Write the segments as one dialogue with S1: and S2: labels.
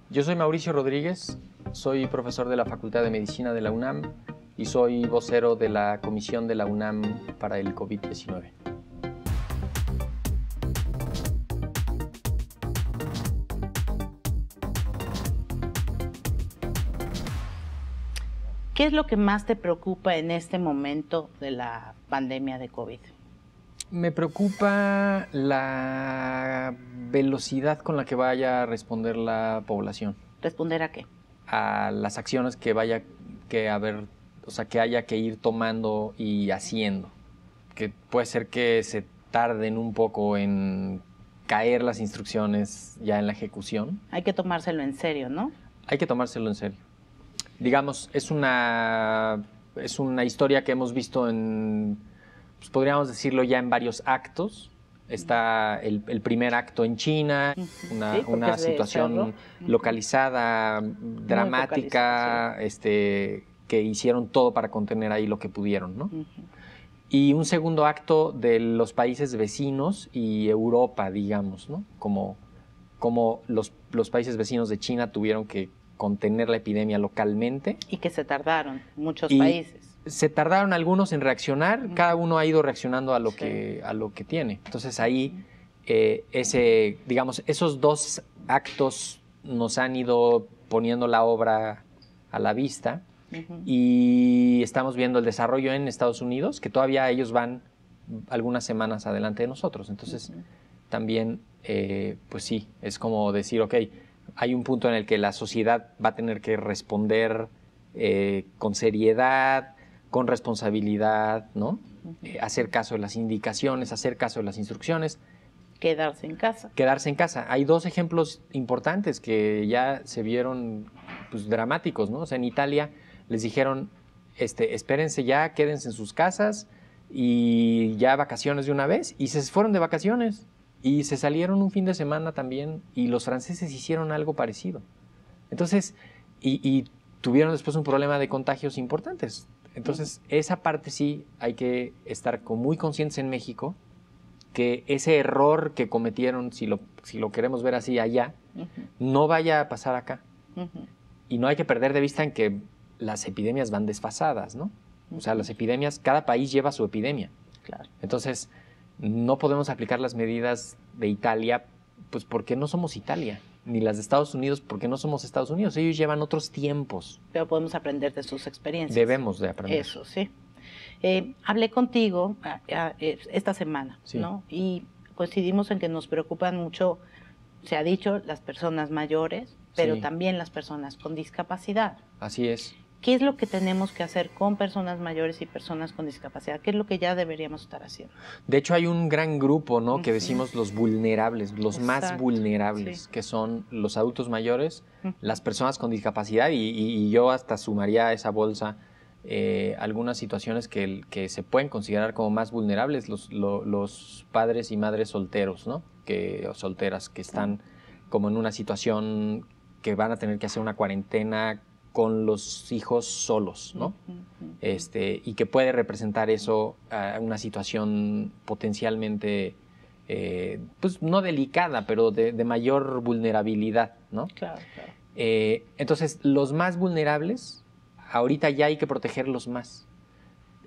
S1: Yo soy Mauricio Rodríguez, soy profesor de la Facultad de Medicina de la UNAM y soy vocero de la Comisión de la UNAM para el COVID-19.
S2: ¿Qué es lo que más te preocupa en este momento de la pandemia de COVID?
S1: Me preocupa la velocidad con la que vaya a responder la población.
S2: ¿Responder a qué?
S1: A las acciones que haya que ir tomando y haciendo. Que puede ser que se tarden un poco en caer las instrucciones ya en la ejecución.
S2: Hay que tomárselo en serio, ¿no?
S1: Hay que tomárselo en serio. Digamos, es una historia que hemos visto pues podríamos decirlo ya en varios actos. Está el primer acto en China, una situación localizada, dramática, que hicieron todo para contener ahí lo que pudieron, ¿no? Y un segundo acto de los países vecinos y Europa, digamos, ¿no? Como los países vecinos de China tuvieron que contener la epidemia localmente.
S2: Y que se tardaron muchos países.
S1: Se tardaron algunos en reaccionar, cada uno ha ido reaccionando a lo que tiene. Entonces ahí, esos dos actos nos han ido poniendo la obra a la vista y estamos viendo el desarrollo en Estados Unidos, que todavía ellos van algunas semanas adelante de nosotros. Entonces también, pues sí, es como decir, ok, hay un punto en el que la sociedad va a tener que responder con seriedad, con responsabilidad, ¿no? Hacer caso de las indicaciones, hacer caso de las instrucciones.
S2: Quedarse en casa.
S1: Quedarse en casa. Hay dos ejemplos importantes que ya se vieron pues, dramáticos, ¿no? O sea, en Italia les dijeron, espérense ya, quédense en sus casas y ya vacaciones de una vez. Y se fueron de vacaciones. Y se salieron un fin de semana también y los franceses hicieron algo parecido. Entonces, y tuvieron después un problema de contagios importantes. Entonces, esa parte sí hay que estar muy conscientes en México que ese error que cometieron, si lo queremos ver así allá, no vaya a pasar acá. Y no hay que perder de vista en que las epidemias van desfasadas, ¿no? O sea, las epidemias, cada país lleva su epidemia.
S2: Claro.
S1: Entonces, no podemos aplicar las medidas de Italia, pues porque no somos Italia, ni las de Estados Unidos porque no somos Estados Unidos. Ellos llevan otros tiempos.
S2: Pero podemos aprender de sus experiencias.
S1: Debemos de aprender.
S2: Eso, sí. Hablé contigo esta semana,
S1: sí.
S2: ¿no? Y coincidimos en que nos preocupan mucho, se ha dicho, las personas mayores, pero también las personas con discapacidad.
S1: Así es.
S2: ¿Qué es lo que tenemos que hacer con personas mayores y personas con discapacidad? ¿Qué es lo que ya deberíamos estar haciendo?
S1: De hecho, hay un gran grupo, ¿no? Que decimos los vulnerables, los más vulnerables, que son los adultos mayores, las personas con discapacidad, y yo hasta sumaría a esa bolsa algunas situaciones que se pueden considerar como más vulnerables, los padres y madres solteros, ¿no? O solteras, que están como en una situación que van a tener que hacer una cuarentena con los hijos solos, ¿no? Y que puede representar eso una situación potencialmente, pues no delicada, pero de mayor vulnerabilidad, ¿no?
S2: Claro, claro.
S1: Entonces, los más vulnerables, ahorita ya hay que protegerlos más.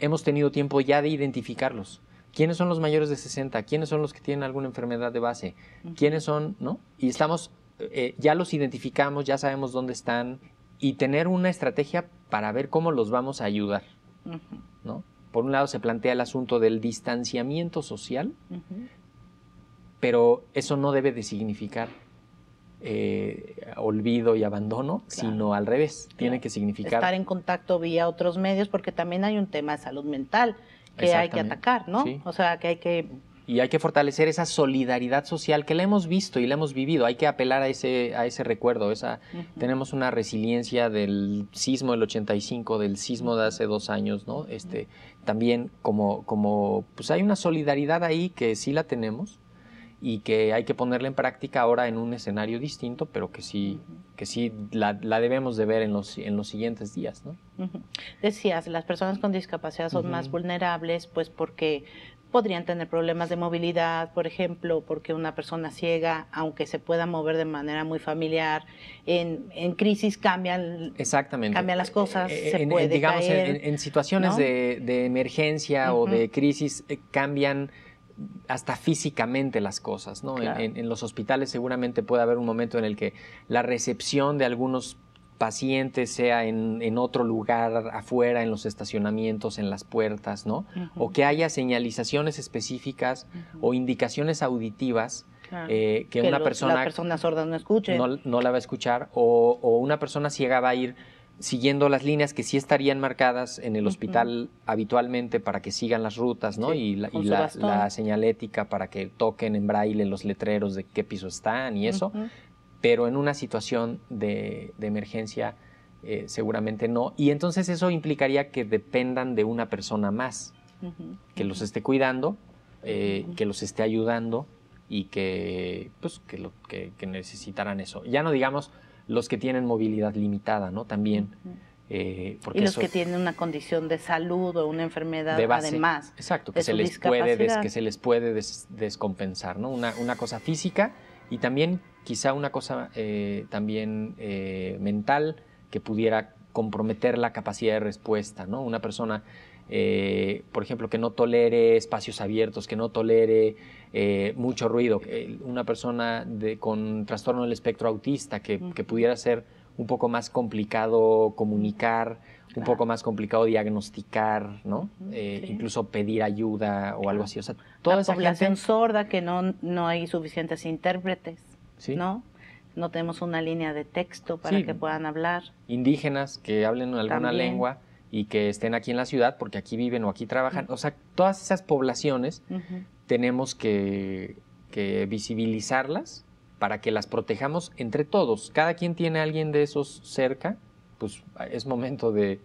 S1: Hemos tenido tiempo ya de identificarlos. ¿Quiénes son los mayores de 60? ¿Quiénes son los que tienen alguna enfermedad de base? ¿Quiénes son, no? Y ya los identificamos, ya sabemos dónde están, y tener una estrategia para ver cómo los vamos a ayudar, ¿no? Por un lado se plantea el asunto del distanciamiento social, pero eso no debe de significar olvido y abandono, sino al revés, tiene que significar
S2: estar en contacto vía otros medios, porque también hay un tema de salud mental que hay que atacar, ¿no?
S1: Sí.
S2: O sea, que hay que...
S1: Y hay que fortalecer esa solidaridad social que la hemos visto y la hemos vivido. Hay que apelar a ese recuerdo. Tenemos una resiliencia del sismo del 85, del sismo de hace 2 años, ¿no? También como pues hay una solidaridad ahí que sí la tenemos y que hay que ponerla en práctica ahora en un escenario distinto, pero que sí la debemos de ver en los siguientes días, ¿no?
S2: Decías, las personas con discapacidad son más vulnerables, pues porque podrían tener problemas de movilidad, por ejemplo, porque una persona ciega, aunque se pueda mover de manera muy familiar, en crisis cambian las cosas, se puede
S1: digamos,
S2: caer,
S1: en situaciones,
S2: ¿no?
S1: de emergencia o de crisis, cambian hasta físicamente las cosas, ¿no?
S2: Claro.
S1: En los hospitales seguramente puede haber un momento en el que la recepción de algunos pacientes sea en otro lugar afuera, en los estacionamientos, en las puertas, ¿no? O que haya señalizaciones específicas o indicaciones auditivas,
S2: Claro.
S1: que una
S2: la persona sorda no escuche.
S1: No la va a escuchar, o una persona ciega va a ir siguiendo las líneas que sí estarían marcadas en el hospital habitualmente para que sigan las rutas, ¿no?
S2: Sí,
S1: Y la señalética para que toquen en braille los letreros de qué piso están y eso. Pero en una situación de emergencia seguramente no. Y entonces eso implicaría que dependan de una persona más, que los esté cuidando, que los esté ayudando y que necesitarán eso. Ya no digamos los que tienen movilidad limitada, ¿no? También.
S2: Porque y los que tienen una condición de salud o una enfermedad
S1: de base,
S2: además.
S1: Exacto, que se les puede descompensar, ¿no? Una cosa física y también quizá una cosa también mental que pudiera comprometer la capacidad de respuesta, ¿no? Una persona, por ejemplo, que no tolere espacios abiertos, que no tolere mucho ruido, una persona con trastorno del espectro autista que pudiera ser un poco más complicado comunicar, un poco más complicado diagnosticar, ¿no? Incluso pedir ayuda o algo así. O sea, toda esa
S2: población sorda que no hay suficientes intérpretes,
S1: ¿sí?
S2: ¿no? No tenemos una línea de texto para que puedan hablar.
S1: Indígenas que hablen alguna lengua y que estén aquí en la ciudad porque aquí viven o aquí trabajan. O sea, todas esas poblaciones tenemos que visibilizarlas para que las protejamos entre todos. Cada quien tiene a alguien de esos cerca, pues es momento de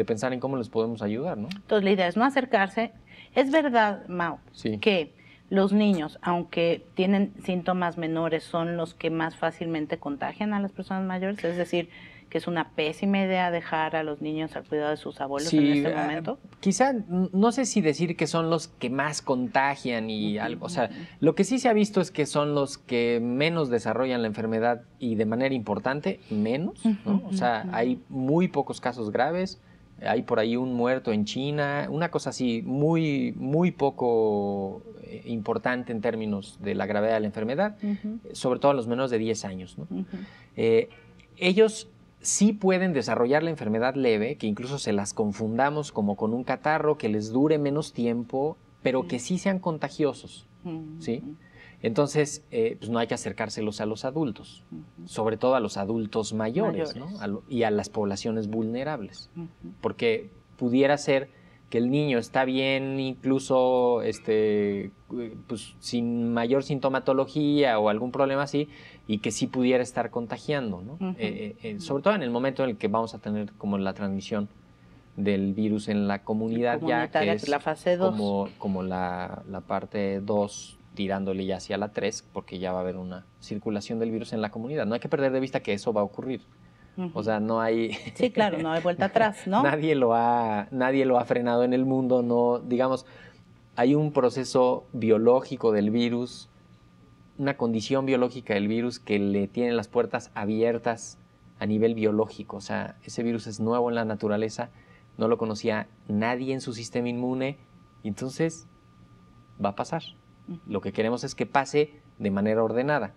S1: pensar en cómo les podemos ayudar, ¿no?
S2: Entonces la idea es no acercarse. Es verdad, Mau, que los niños, aunque tienen síntomas menores, son los que más fácilmente contagian a las personas mayores, es decir, que es una pésima idea dejar a los niños al cuidado de sus abuelos en este momento.
S1: Quizá, no sé si decir que son los que más contagian y algo, o sea, lo que sí se ha visto es que son los que menos desarrollan la enfermedad y de manera importante, menos, ¿no? O sea, hay muy pocos casos graves, hay por ahí un muerto en China, una cosa así muy, muy poco importante en términos de la gravedad de la enfermedad, sobre todo a los menores de 10 años, ¿no? Ellos sí pueden desarrollar la enfermedad leve, que incluso se las confundamos como con un catarro, que les dure menos tiempo, pero que sí sean contagiosos, ¿sí? Entonces, pues no hay que acercárselos a los adultos, sobre todo a los adultos mayores. ¿No? Y a las poblaciones vulnerables, porque pudiera ser que el niño está bien incluso pues, sin mayor sintomatología o algún problema así, y que sí pudiera estar contagiando, ¿no? Sobre todo en el momento en el que vamos a tener como la transmisión del virus en la comunidad ya, que es
S2: la fase 2.
S1: como la parte 2, tirándole ya hacia la 3, porque ya va a haber una circulación del virus en la comunidad. No hay que perder de vista que eso va a ocurrir. O sea, no hay...
S2: Sí, claro, no hay vuelta atrás, ¿no?
S1: Nadie lo ha frenado en el mundo, no, digamos, hay un proceso biológico del virus, una condición biológica del virus que le tiene las puertas abiertas a nivel biológico. O sea, ese virus es nuevo en la naturaleza, no lo conocía nadie en su sistema inmune, y entonces va a pasar. Lo que queremos es que pase de manera ordenada,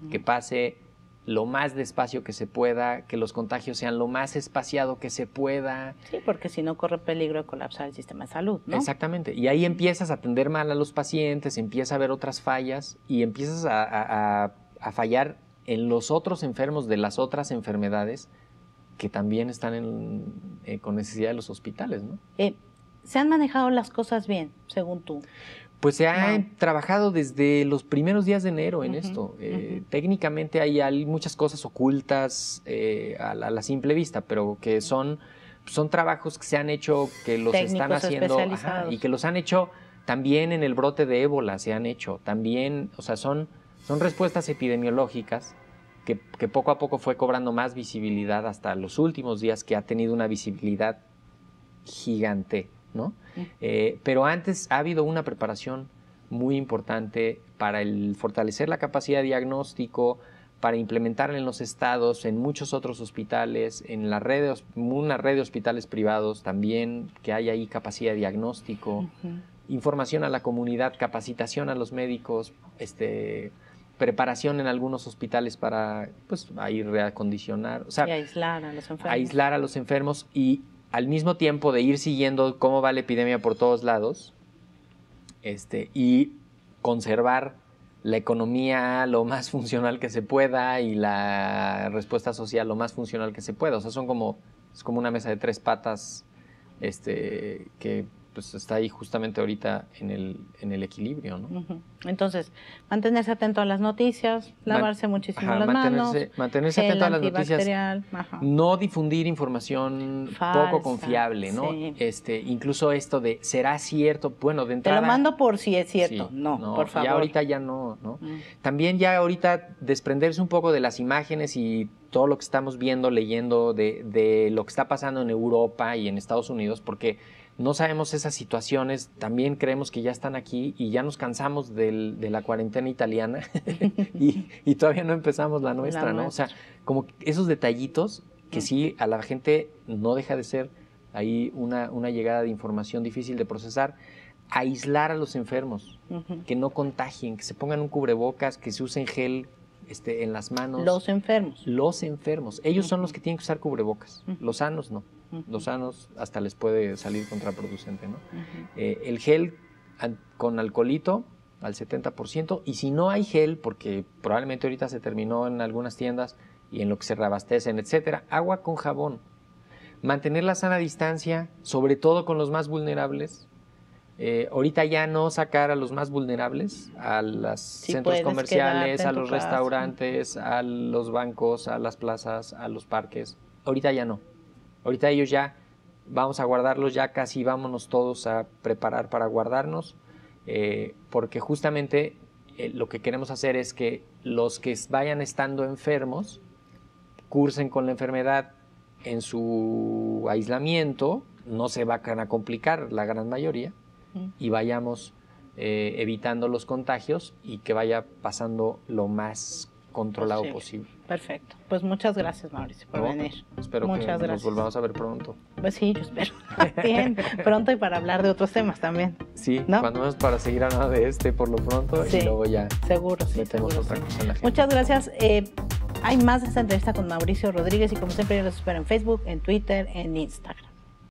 S1: que pase lo más despacio que se pueda, que los contagios sean lo más espaciado que se pueda.
S2: Sí, porque si no corre peligro de colapsar el sistema de salud, ¿no?
S1: Exactamente. Y ahí empiezas a atender mal a los pacientes, empieza a haber otras fallas y empiezas a fallar en los otros enfermos de las otras enfermedades que también están con necesidad de los hospitales, ¿no?
S2: ¿Se han manejado las cosas bien, según tú?
S1: Pues se ha trabajado desde los primeros días de enero en esto. Técnicamente hay muchas cosas ocultas a la simple vista, pero que son trabajos que se han hecho, que los están haciendo y que los han hecho también en el brote de ébola, se han hecho también, o sea, son respuestas epidemiológicas que poco a poco fue cobrando más visibilidad hasta los últimos días, que ha tenido una visibilidad gigante ¿no? Pero antes ha habido una preparación muy importante para el fortalecer la capacidad de diagnóstico, para implementarla en los estados, en muchos otros hospitales, en una red de hospitales privados también, que hay ahí capacidad de diagnóstico, información a la comunidad, capacitación a los médicos, preparación en algunos hospitales para pues, ahí reacondicionar, o sea,
S2: y aislar a los enfermos.
S1: Aislar a los enfermos y al mismo tiempo de ir siguiendo cómo va la epidemia por todos lados, y conservar la economía lo más funcional que se pueda y la respuesta social lo más funcional que se pueda. O sea, es como una mesa de 3 patas que pues está ahí justamente ahorita en el equilibrio, ¿no?
S2: Entonces, mantenerse atento a las noticias, lavarse muchísimo las manos.
S1: Mantenerse atento a las noticias. No difundir información
S2: falsa,
S1: poco confiable, ¿no? Sí. Incluso esto de, ¿será cierto? Bueno, de entrada...
S2: Te lo mando por si es cierto. Sí, no, por favor.
S1: Ya ahorita ya no, ¿no? También ya ahorita desprenderse un poco de las imágenes y todo lo que estamos viendo, leyendo de lo que está pasando en Europa y en Estados Unidos, porque no sabemos esas situaciones, también creemos que ya están aquí y ya nos cansamos de la cuarentena italiana y todavía no empezamos la nuestra, ¿no? O sea, como esos detallitos que sí a la gente no deja de ser ahí una llegada de información difícil de procesar. Aislar a los enfermos, que no contagien, que se pongan un cubrebocas, que se usen gel en las manos.
S2: Los enfermos.
S1: Los enfermos. Ellos son los que tienen que usar cubrebocas. Los sanos no. Los sanos hasta les puede salir contraproducente, ¿no? El gel con alcoholito al 70%, y si no hay gel, porque probablemente ahorita se terminó en algunas tiendas y en lo que se reabastecen, etcétera, agua con jabón. Mantener la sana distancia, sobre todo con los más vulnerables. Ahorita ya no sacar a los más vulnerables, a los centros comerciales, a los restaurantes, a los bancos, a las plazas, a los parques. Ahorita ya no. Ahorita ellos ya vamos a guardarlos, ya casi vámonos todos a preparar para guardarnos, porque justamente lo que queremos hacer es que los que vayan estando enfermos cursen con la enfermedad en su aislamiento, no se van a complicar la gran mayoría, y vayamos evitando los contagios y que vaya pasando lo más controlado posible.
S2: Perfecto. Pues muchas gracias, Mauricio, por venir.
S1: Espero que nos volvamos a ver pronto.
S2: Pues sí, yo espero. Bien, pronto y para hablar de otros temas también.
S1: Sí, ¿no? Cuando menos para seguir hablando de por lo pronto, y luego ya metemos otra cosa en la gente.
S2: Muchas gracias. Hay más de esta entrevista con Mauricio Rodríguez y como siempre yo los espero en Facebook, en Twitter, en Instagram.